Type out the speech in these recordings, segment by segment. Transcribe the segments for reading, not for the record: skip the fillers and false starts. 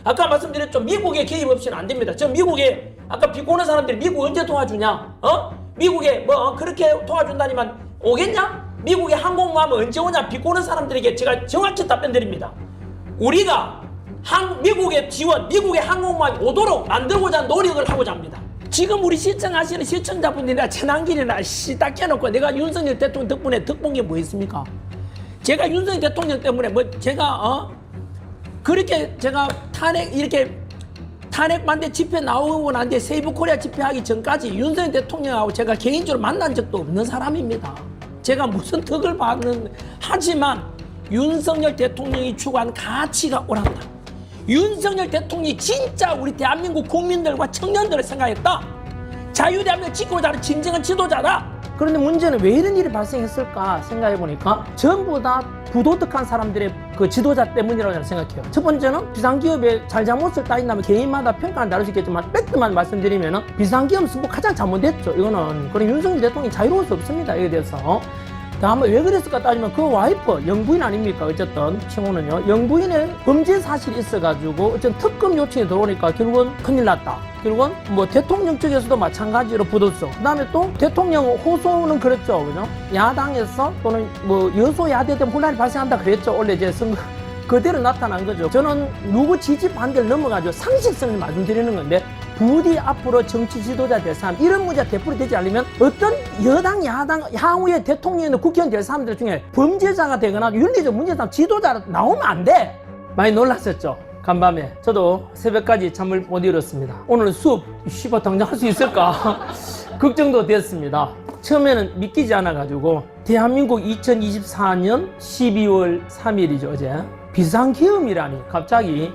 아까 말씀드렸죠. 미국의 개입 없이는 안 됩니다. 저 미국에 아까 비꼬는 사람들이 미국 언제 도와주냐? 미국에 뭐 그렇게 도와준다니만 오겠냐? 미국의 항공모함은 언제 오냐? 비꼬는 사람들에게 제가 정확히 답변 드립니다. 우리가 미국의 지원, 미국의 항공모함이 오도록 만들고자 노력을 하고자 합니다. 지금 우리 시청하시는 시청자분들이나 재난길이나 딱 깨놓고 내가 윤석열 대통령 덕분에 덕본 게 뭐 있습니까? 제가 윤석열 대통령 때문에 뭐 제가 그렇게 제가 탄핵 반대 집회 나오고 난 뒤에 세이브 코리아 집회하기 전까지 윤석열 대통령하고 제가 개인적으로 만난 적도 없는 사람입니다. 제가 무슨 덕을 받는 하지만 윤석열 대통령이 추구한 가치가 옳았다. 윤석열 대통령이 진짜 우리 대한민국 국민들과 청년들을 생각했다. 자유대한민국을 지키고자 하는 진정한 지도자다. 그런데 문제는 왜 이런 일이 발생했을까 생각해보니까 전부 다 부도덕한 사람들의 그 지도자 때문이라고 저는 생각해요. 첫 번째는 비상기업의 잘잘못을 따진다면 개인마다 평가는 다를 수 있겠지만 팩트만 말씀드리면 비상기업 승부 가장 잘못됐죠. 이거는. 그럼 윤석열 대통령이 자유로울 수 없습니다. 이에 대해서. 다음에 왜 그랬을까 따지면 그 와이프, 영부인 아닙니까? 어쨌든 칭호는요. 영부인의 범죄 사실이 있어가지고 어쨌든 특검 요청이 들어오니까 결국은 큰일 났다. 결국은 뭐 대통령 측에서도 마찬가지로 붙었어. 그 다음에 또 대통령 호소는 그랬죠. 그죠? 야당에서 또는 뭐 여소야대 때문에 혼란이 발생한다 그랬죠. 원래 이제 선거 그대로 나타난 거죠. 저는 누구 지지 반대를 넘어가지고 상식성을 말씀드리는 건데 부디 앞으로 정치 지도자 될 사람 이런 문제가 되풀이 되지 않으면 어떤 여당 야당 향후에 대통령이나 국회의원 될 사람들 중에 범죄자가 되거나 윤리적 문제상 지도자로 나오면 안 돼. 많이 놀랐었죠. 간밤에 저도 새벽까지 잠을 못 이뤘습니다. 오늘 수업 당장 할 수 있을까 걱정도 됐습니다. 처음에는 믿기지 않아 가지고 대한민국 2024년 12월 3일이죠. 어제 비상계엄이라니 갑자기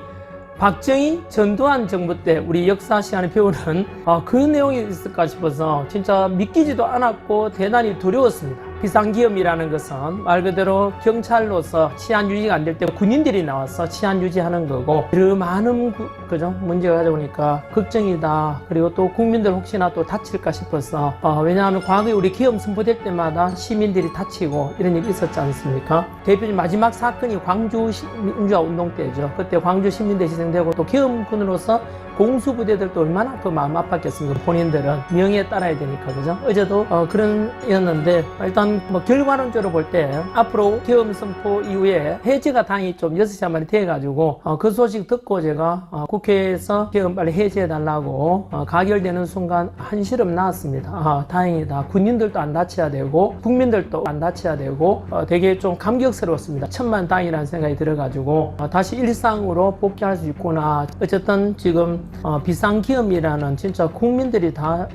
박정희, 전두환 정부 때 우리 역사 시간에 배우는 그 내용이 있을까 싶어서 진짜 믿기지도 않았고 대단히 두려웠습니다. 비상기업이라는 것은 말 그대로 경찰로서 치안 유지가 안 될 때 군인들이 나와서 치안 유지하는 거고 그 많은 그죠? 문제가 가져오니까 걱정이다. 그리고 또 국민들 혹시나 또 다칠까 싶어서 왜냐하면 과거에 우리 계엄 선포될 때마다 시민들이 다치고 이런 일이 있었지 않습니까? 대표적인 마지막 사건이 광주 민주화 운동 때죠. 그때 광주 시민들이 희생되고 또 계엄군으로서 공수부대들도 얼마나 그 마음 아팠겠습니까? 본인들은 명예에 따라야 되니까 그죠? 어제도 그런 이었는데 일단 뭐 결과론적으로 볼 때 앞으로 계엄 선포 이후에 해제가 당이 좀 6시 만에 돼가지고 그 소식 듣고 제가 국회에서 계엄 빨리 해제해달라고 가결되는 순간 한시름 나왔습니다. 다행이다. 군인들도 안 다쳐야 되고 국민들도 안 다쳐야 되고 되게 좀 감격스러웠습니다. 천만다행이라는 생각이 들어가지고 다시 일상으로 복귀할 수 있구나. 어쨌든 지금 비상기업이라는 진짜 국민들이 다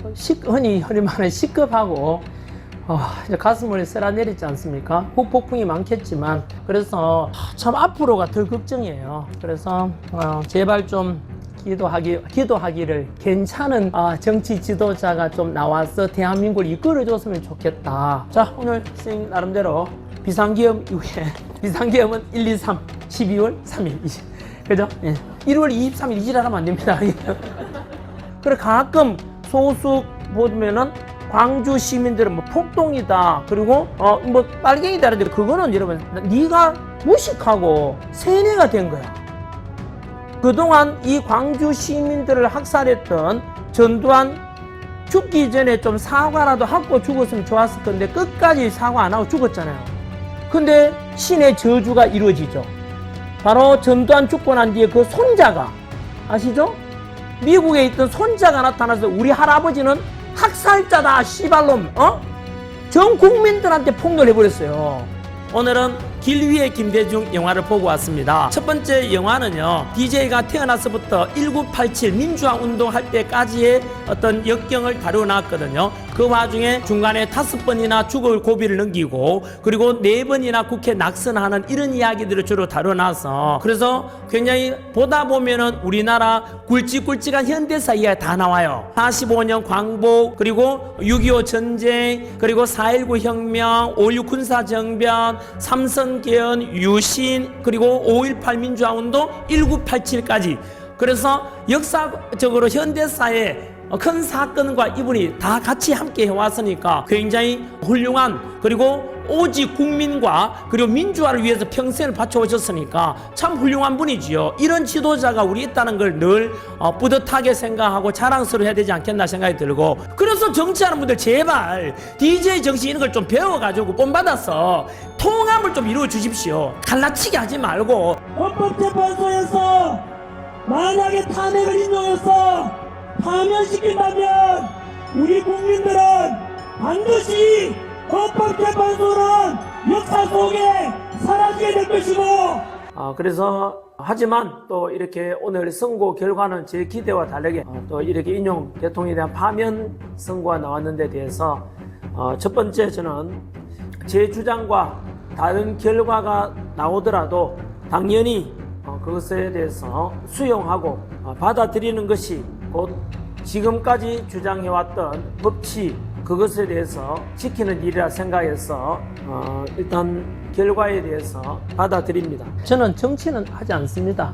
흔히 말하는 시급하고 이제 가슴을 쓸어내리지 않습니까? 북폭풍이 많겠지만 그래서 참 앞으로가 더 걱정이에요. 그래서 제발 좀 기도하기를 괜찮은 정치 지도자가 좀 나와서 대한민국을 이끌어줬으면 좋겠다. 자, 오늘 선생님 나름대로 비상기업 이후에 비상기업은 1, 2, 3 12월 3일 그죠? 예. 1월 23일 이지랄하면 안 됩니다. 그래 가끔 소수 보면은 광주 시민들은 뭐 폭동이다 그리고 뭐 빨갱이다 이런데 그거는 여러분 네가 무식하고 세뇌가 된 거야. 그동안 이 광주 시민들을 학살했던 전두환 죽기 전에 좀 사과라도 하고 죽었으면 좋았을 건데 끝까지 사과 안 하고 죽었잖아요. 근데 신의 저주가 이루어지죠. 바로 전두환 죽고 난 뒤에 그 손자가 아시죠? 미국에 있던 손자가 나타나서 우리 할아버지는 학살자다 씨발놈 전 국민들한테 폭로를 해버렸어요. 오늘은 길 위의 김대중 영화를 보고 왔습니다. 첫 번째 영화는요, DJ가 태어나서부터 1987 민주화 운동할 때까지의 어떤 역경을 다뤄놨거든요. 그 와중에 중간에 5번이나 죽을 고비를 넘기고 그리고 4번이나 국회 낙선하는 이런 이야기들을 주로 다뤄놔서 그래서 굉장히 보다 보면은 우리나라 굵직굵직한 현대사 이야기가 다 나와요. 45년 광복 그리고 6.25 전쟁 그리고 4.19 혁명 5.16 군사정변 삼성개헌 유신 그리고 5.18 민주화운동 1987까지 그래서 역사적으로 현대사에 큰 사건과 이분이 다 같이 함께 해왔으니까 굉장히 훌륭한 그리고 오직 국민과 그리고 민주화를 위해서 평생을 바쳐오셨으니까 참 훌륭한 분이지요. 이런 지도자가 우리 있다는 걸 늘 뿌듯하게 생각하고 자랑스러워해야 되지 않겠나 생각이 들고, 그래서 정치하는 분들 제발 DJ 정치 이런 걸 좀 배워가지고 본받아서 통합을 좀 이루어 주십시오. 갈라치기 하지 말고. 헌법재판소에서 만약에 탄핵을 인용해서 파면시킨다면 우리 국민들은 반드시 헌법재판소는 역사 속에 사라지게 될 것이고, 그래서 하지만 또 이렇게 오늘 선거 결과는 제 기대와 다르게 또 이렇게 인용 대통령에 대한 파면 선고가 나왔는데 대해서 첫 번째, 저는 제 주장과 다른 결과가 나오더라도 당연히 그것에 대해서 수용하고 받아들이는 것이 곧 지금까지 주장해왔던 법치, 그것에 대해서 지키는 일이라 생각해서 일단 결과에 대해서 받아들입니다. 저는 정치는 하지 않습니다.